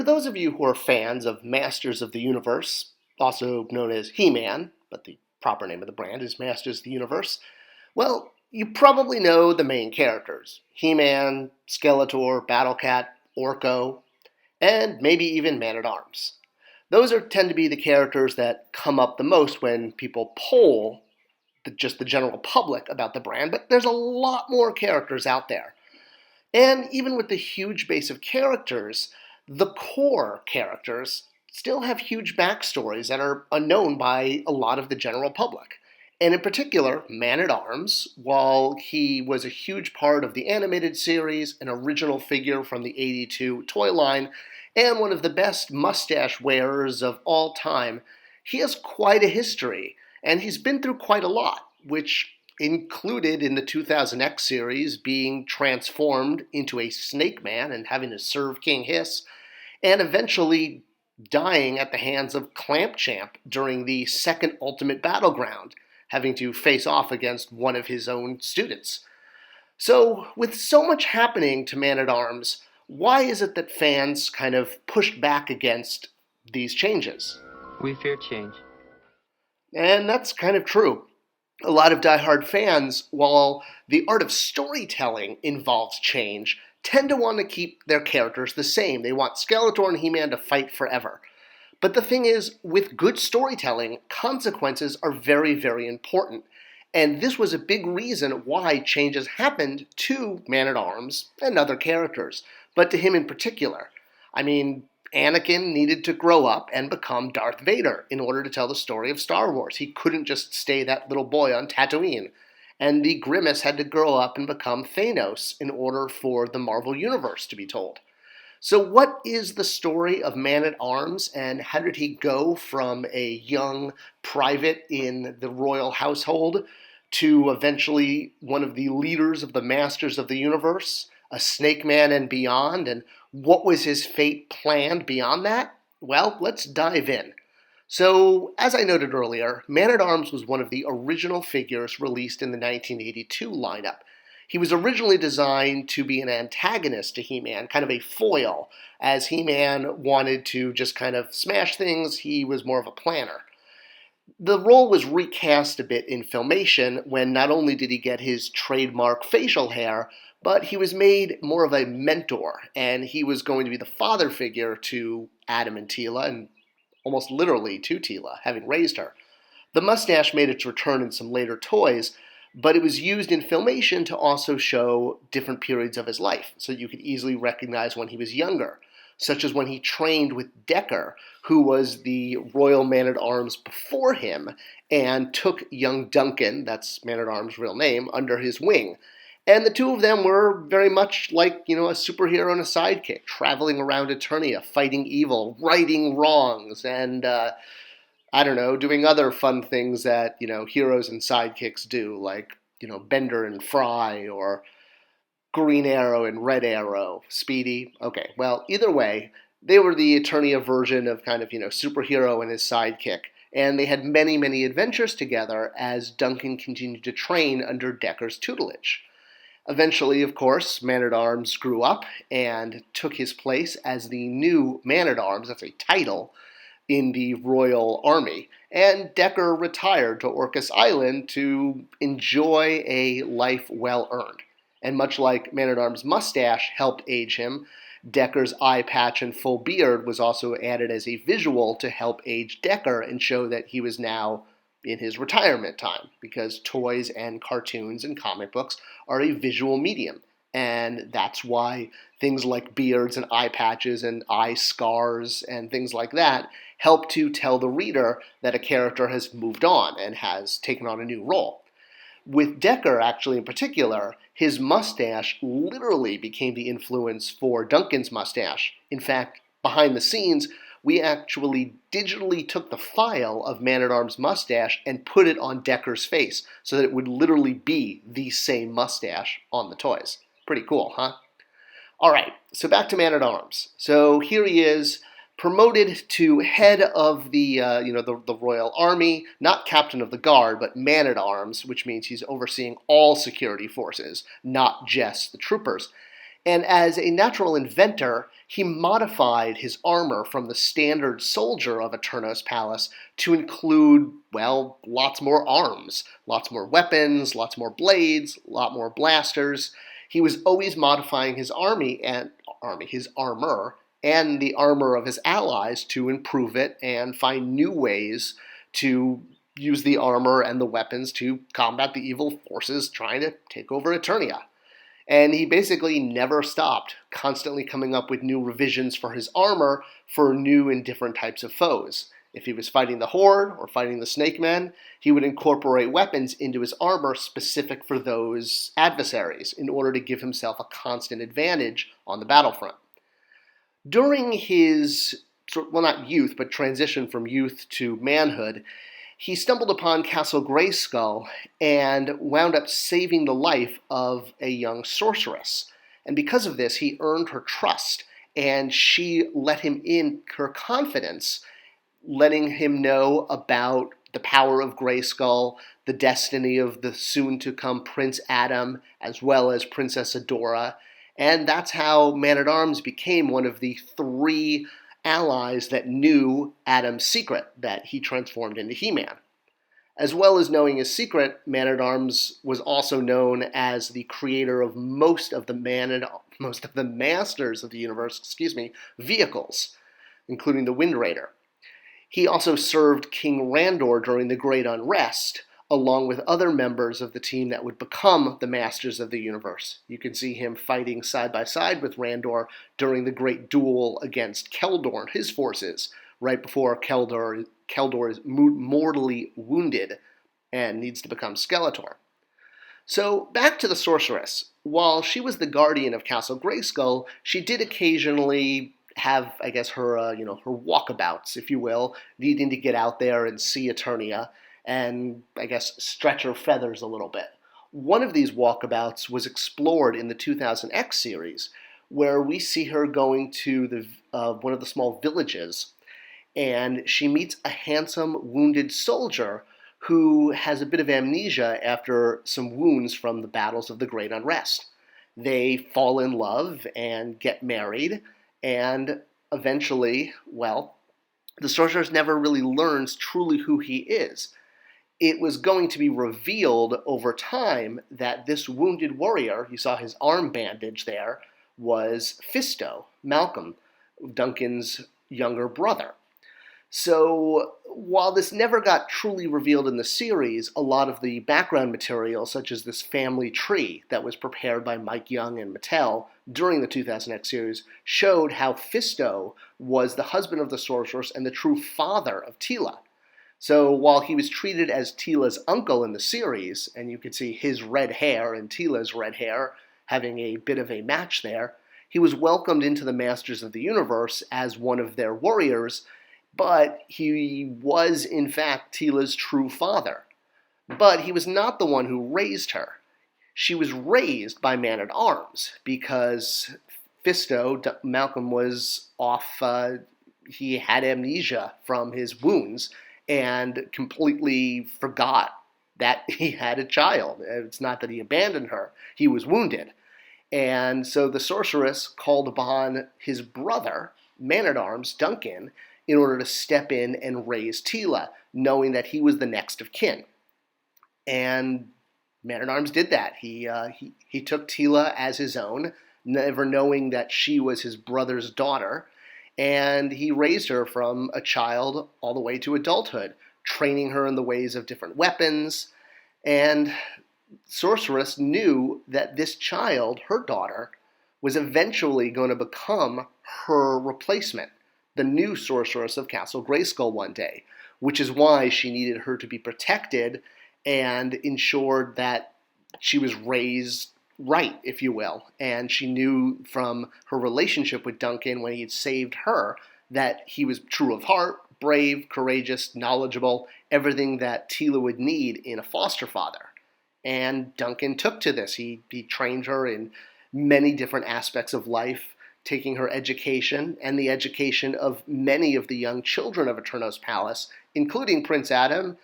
For those of you who are fans of Masters of the Universe, also known as He-Man, but the proper name of the brand is Masters of the Universe, well, you probably know the main characters. He-Man, Skeletor, Battle-Cat, Orko, and maybe even Man-at-Arms. Those tend to be the characters that come up the most when people poll just the general public about the brand, but there's a lot more characters out there. And even with the huge base of characters, the core characters still have huge backstories that are unknown by a lot of the general public. And in particular, Man-at-Arms, while he was a huge part of the animated series, an original figure from the '82 toy line, and one of the best mustache wearers of all time, he has quite a history, and he's been through quite a lot, which included in the 2000X series being transformed into a Snake Man and having to serve King Hiss, and eventually dying at the hands of Clamp Champ during the second Ultimate Battleground, having to face off against one of his own students. So, with so much happening to Man-at-Arms, why is it that fans kind of pushed back against these changes? We fear change. And that's kind of true. A lot of diehard fans, while the art of storytelling involves change, tend to want to keep their characters the same. They want Skeletor and He-Man to fight forever. But the thing is, with good storytelling, consequences are very, very important. And this was a big reason why changes happened to Man-at-Arms and other characters, but to him in particular. I mean, Anakin needed to grow up and become Darth Vader in order to tell the story of Star Wars. He couldn't just stay that little boy on Tatooine. And the Grimace had to grow up and become Thanos in order for the Marvel Universe to be told. So what is the story of Man-at-Arms, and how did he go from a young private in the royal household to eventually one of the leaders of the Masters of the Universe, a Snake Man and beyond, and what was his fate planned beyond that? Well, let's dive in. So, as I noted earlier, Man-at-Arms was one of the original figures released in the 1982 lineup. He was originally designed to be an antagonist to He-Man, kind of a foil. As He-Man wanted to just kind of smash things, he was more of a planner. The role was recast a bit in Filmation when not only did he get his trademark facial hair, but he was made more of a mentor, and he was going to be the father figure to Adam and Teela, and almost literally to Teela, having raised her. The mustache made its return in some later toys, but it was used in Filmation to also show different periods of his life, so you could easily recognize when he was younger, such as when he trained with Decker, who was the Royal Man-at-Arms before him, and took young Duncan, that's Man-at-Arms' real name, under his wing. And the two of them were very much like, a superhero and a sidekick, traveling around Eternia, fighting evil, righting wrongs, and, doing other fun things that, heroes and sidekicks do, like, Bender and Fry, or Green Arrow and Red Arrow, Speedy. Okay, well, either way, they were the Eternia version of kind of, superhero and his sidekick. And they had many, many adventures together as Duncan continued to train under Decker's tutelage. Eventually, of course, Man-at-Arms grew up and took his place as the new Man-at-Arms, that's a title, in the Royal Army. And Decker retired to Orcas Island to enjoy a life well earned. And much like Man-at-Arms' mustache helped age him, Decker's eye patch and full beard was also added as a visual to help age Decker and show that he was now in his retirement time, because toys and cartoons and comic books are a visual medium. And that's why things like beards and eye patches and eye scars and things like that help to tell the reader that a character has moved on and has taken on a new role. With Decker, actually, in particular, his mustache literally became the influence for Duncan's mustache. In fact, behind the scenes, we actually digitally took the file of Man-at-Arms' mustache and put it on Decker's face so that it would literally be the same mustache on the toys. Pretty cool, huh? All right, so back to Man-at-Arms. So here he is, promoted to head of the Royal Army, not captain of the guard, but Man-at-Arms, which means he's overseeing all security forces, not just the troopers. And as a natural inventor, he modified his armor from the standard soldier of Eternos Palace to include, well, lots more arms, lots more weapons, lots more blades, a lot more blasters. He was always modifying his his armor and the armor of his allies to improve it and find new ways to use the armor and the weapons to combat the evil forces trying to take over Eternia. And he basically never stopped, constantly coming up with new revisions for his armor for new and different types of foes. If he was fighting the Horde or fighting the Snake Men, he would incorporate weapons into his armor specific for those adversaries in order to give himself a constant advantage on the battlefront. During his, well, not youth, but transition from youth to manhood, he stumbled upon Castle Grayskull and wound up saving the life of a young sorceress. And because of this, he earned her trust, and she let him in her confidence, letting him know about the power of Grayskull, the destiny of the soon-to-come Prince Adam, as well as Princess Adora. And that's how Man-at-Arms became one of the 3 allies that knew Adam's secret that he transformed into He-Man. As well as knowing his secret, Man-at-Arms was also known as the creator of most of the Masters of the Universe, vehicles, including the Wind Raider. He also served King Randor during the Great Unrest, along with other members of the team that would become the Masters of the Universe. You can see him fighting side by side with Randor during the great duel against Keldor and his forces, right before Keldor is mortally wounded and needs to become Skeletor. So back to the sorceress. While she was the guardian of Castle Grayskull, she did occasionally have, I guess, her walkabouts, if you will, needing to get out there and see Eternia and, I guess, stretch her feathers a little bit. One of these walkabouts was explored in the 2000X series, where we see her going to one of the small villages, and she meets a handsome wounded soldier who has a bit of amnesia after some wounds from the battles of the Great Unrest. They fall in love and get married, and eventually, well, the sorceress never really learns truly who he is. It was going to be revealed over time that this wounded warrior, you saw his arm bandage there, was Fisto, Malcolm, Duncan's younger brother. So while this never got truly revealed in the series, a lot of the background material, such as this family tree that was prepared by Mike Young and Mattel during the 2000X series, showed how Fisto was the husband of the sorceress and the true father of Teela. So while he was treated as Teela's uncle in the series, and you could see his red hair and Teela's red hair having a bit of a match there, he was welcomed into the Masters of the Universe as one of their warriors, but he was, in fact, Teela's true father. But he was not the one who raised her. She was raised by Man-at-Arms because Fisto, Malcolm, was off, he had amnesia from his wounds and completely forgot that he had a child. It's not that he abandoned her, he was wounded. And so the sorceress called upon his brother, Man-at-Arms, Duncan, in order to step in and raise Teela, knowing that he was the next of kin. And Man-at-Arms did that. He took Teela as his own, never knowing that she was his brother's daughter, and he raised her from a child all the way to adulthood, training her in the ways of different weapons. And Sorceress knew that this child, her daughter, was eventually going to become her replacement, the new Sorceress of Castle Grayskull one day, which is why she needed her to be protected and ensured that she was raised right, if you will. And she knew from her relationship with Duncan when he had saved her that he was true of heart, brave, courageous, knowledgeable, everything that Teela would need in a foster father. And Duncan took to this. He trained her in many different aspects of life, taking her education and the education of many of the young children of Eternos Palace, including Prince Adam,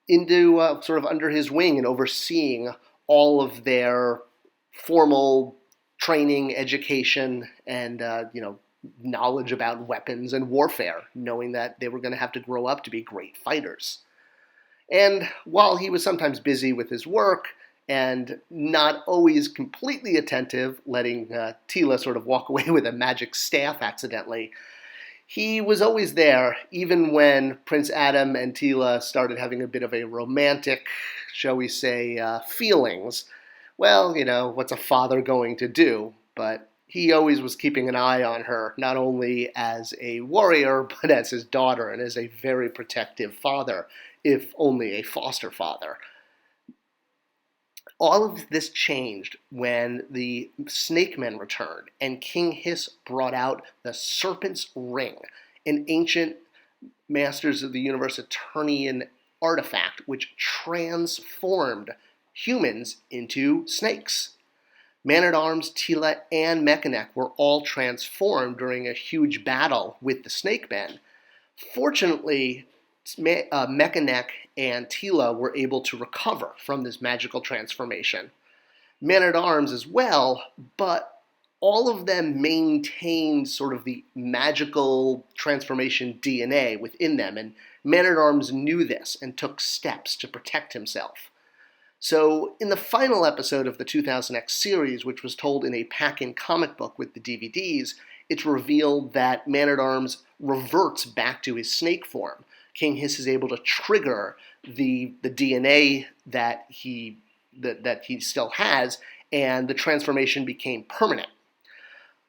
into sort of under his wing and overseeing all of their formal training, education, and knowledge about weapons and warfare, knowing that they were going to have to grow up to be great fighters. And while he was sometimes busy with his work and not always completely attentive, letting Tila sort of walk away with a magic staff accidentally, he was always there, even when Prince Adam and Tila started having a bit of a romantic, shall we say, feelings. Well, what's a father going to do? But he always was keeping an eye on her, not only as a warrior, but as his daughter, and as a very protective father, if only a foster father. All of this changed when the Snake Men returned and King Hiss brought out the Serpent's Ring, an ancient Masters of the Universe Eternian artifact which transformed humans into snakes. ManAtArms, Tila, and Mekaneck were all transformed during a huge battle with the Snake Men. Fortunately, Mekaneck and Tila were able to recover from this magical transformation. ManAtArms as well, but all of them maintained sort of the magical transformation DNA within them, and ManAtArms knew this and took steps to protect himself. So in the final episode of the 2000X series, which was told in a pack-in comic book with the DVDs, it's revealed that ManAtArms reverts back to his snake form. King Hiss is able to trigger the DNA that he still has, and the transformation became permanent.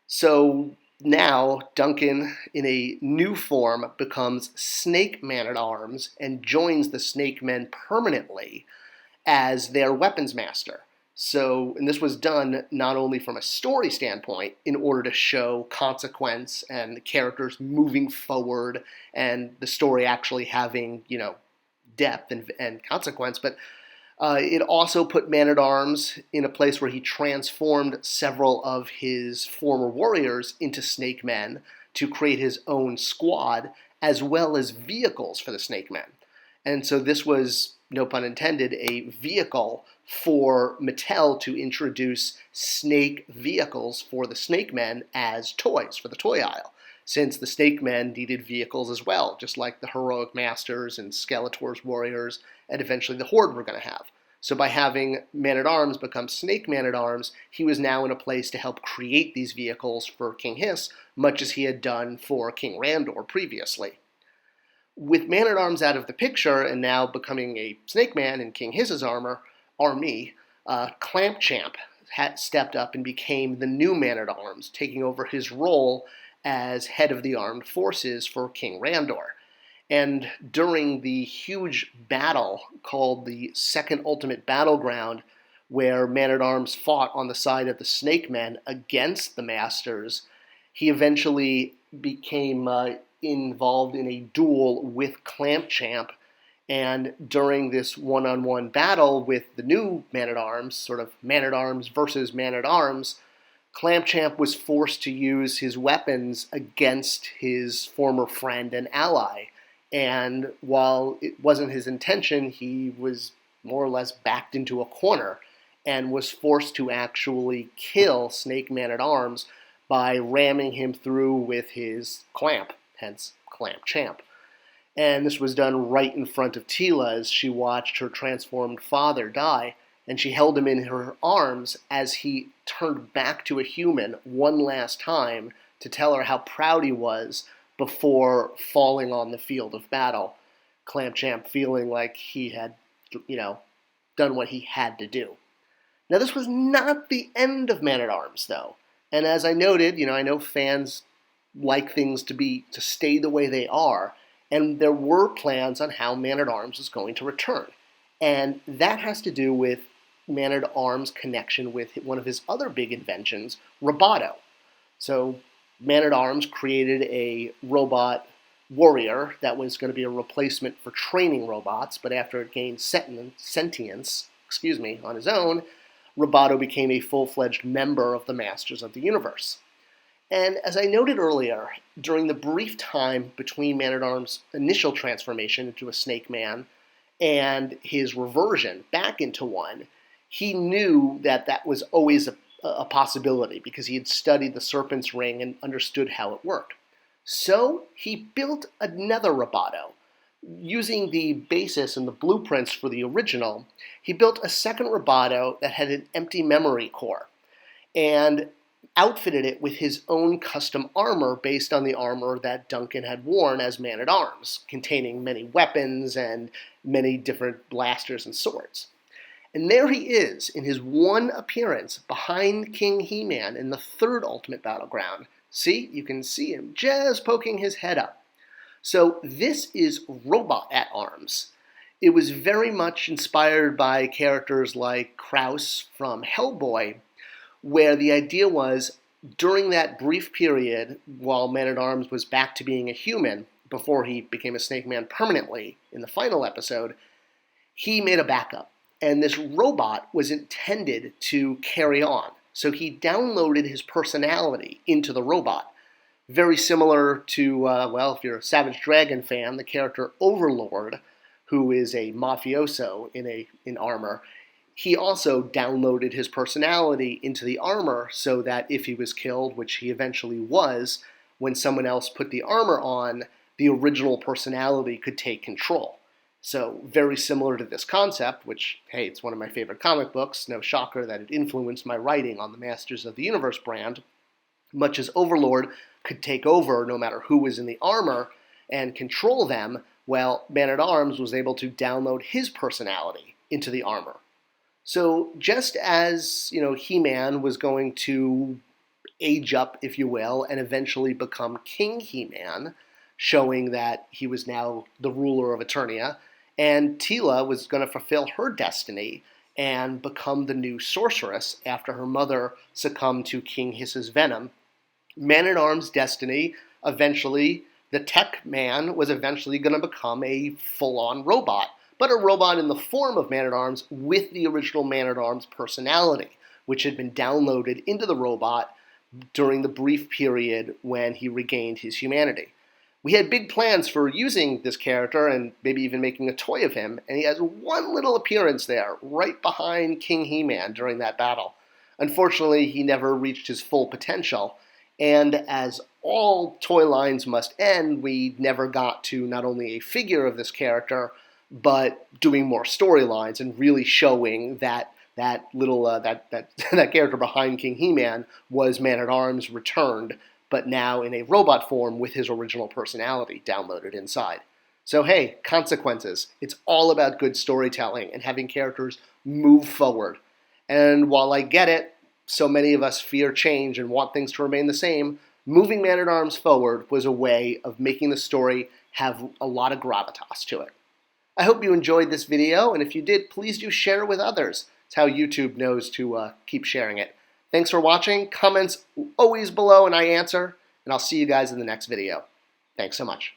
So now Duncan, in a new form, becomes Snake Man-at-Arms and joins the Snake Men permanently as their weapons master. So, and this was done not only from a story standpoint in order to show consequence and the characters moving forward and the story actually having, depth and consequence, but it also put ManAtArms in a place where he transformed several of his former warriors into Snake Men to create his own squad, as well as vehicles for the Snake Men. And so this was, no pun intended, a vehicle for Mattel to introduce snake vehicles for the Snake Men as toys for the toy aisle, since the Snake Men needed vehicles as well, just like the Heroic Masters and Skeletor's Warriors, and eventually the Horde were going to have. So by having ManAtArms become Snake Man-at-Arms, he was now in a place to help create these vehicles for King Hiss, much as he had done for King Randor previously. With ManAtArms out of the picture and now becoming a Snake Man in King Hiss's army, Clamp Champ had stepped up and became the new ManAtArms, taking over his role as head of the armed forces for King Randor. And during the huge battle called the Second Ultimate Battleground, where ManAtArms fought on the side of the Snake Men against the Masters, he eventually became involved in a duel with Clamp Champ. And during this one-on-one battle with the new ManAtArms, sort of ManAtArms versus ManAtArms, Clamp Champ was forced to use his weapons against his former friend and ally. And while it wasn't his intention, he was more or less backed into a corner and was forced to actually kill Snake Man-at-Arms by ramming him through with his clamp, hence Clamp Champ. And this was done right in front of Tila as she watched her transformed father die, and she held him in her arms as he turned back to a human one last time to tell her how proud he was before falling on the field of battle. Clamp Champ feeling like he had, done what he had to do. Now, this was not the end of ManAtArms, though. And as I noted, I know fans like things to stay the way they are, and there were plans on how ManAtArms was going to return. And that has to do with ManAtArms' connection with one of his other big inventions, Roboto. So ManAtArms created a robot warrior that was going to be a replacement for training robots, but after it gained sentience on his own, Roboto became a full-fledged member of the Masters of the Universe. And as I noted earlier, during the brief time between ManAtArms' initial transformation into a Snake Man and his reversion back into one, he knew that was always a possibility because he had studied the serpent's ring and understood how it worked. So he built another Roboto. Using the basis and the blueprints for the original, he built a second Roboto that had an empty memory core and outfitted it with his own custom armor based on the armor that Duncan had worn as Man-at-Arms, containing many weapons and many different blasters and swords. And there he is in his one appearance behind King He-Man in the third Ultimate Battleground. See, you can see him just poking his head up. So this is ManAtArms. It was very much inspired by characters like Kraus from Hellboy, where the idea was during that brief period while Man-at-Arms was back to being a human, before he became a Snake Man permanently in the final episode, he made a backup. And this robot was intended to carry on. So he downloaded his personality into the robot. Very similar to, well, if you're a Savage Dragon fan, the character Overlord, who is a mafioso in armor. He also downloaded his personality into the armor so that if he was killed, which he eventually was, when someone else put the armor on, the original personality could take control. So very similar to this concept, which, hey, it's one of my favorite comic books. No shocker that it influenced my writing on the Masters of the Universe brand. Much as Overlord could take over no matter who was in the armor and control them, well, Man-at-Arms was able to download his personality into the armor. So just as, He-Man was going to age up, if you will, and eventually become King He-Man, showing that he was now the ruler of Eternia, and Teela was going to fulfill her destiny and become the new sorceress after her mother succumbed to King Hiss's venom. Man-at-Arms' destiny, eventually, the Tech Man was eventually going to become a full-on robot, but a robot in the form of Man-at-Arms with the original Man-at-Arms personality, which had been downloaded into the robot during the brief period when he regained his humanity. We had big plans for using this character and maybe even making a toy of him, and he has one little appearance there, right behind King He-Man during that battle. Unfortunately, he never reached his full potential, and as all toy lines must end, we never got to not only a figure of this character, but doing more storylines and really showing that that character behind King He-Man was Man-at-Arms returned, but now in a robot form with his original personality downloaded inside. So hey, consequences. It's all about good storytelling and having characters move forward. And while I get it, so many of us fear change and want things to remain the same, moving Man-at-Arms forward was a way of making the story have a lot of gravitas to it. I hope you enjoyed this video, and if you did, please do share it with others. It's how YouTube knows to keep sharing it. Thanks for watching. Comments always below and I answer, and I'll see you guys in the next video. Thanks so much.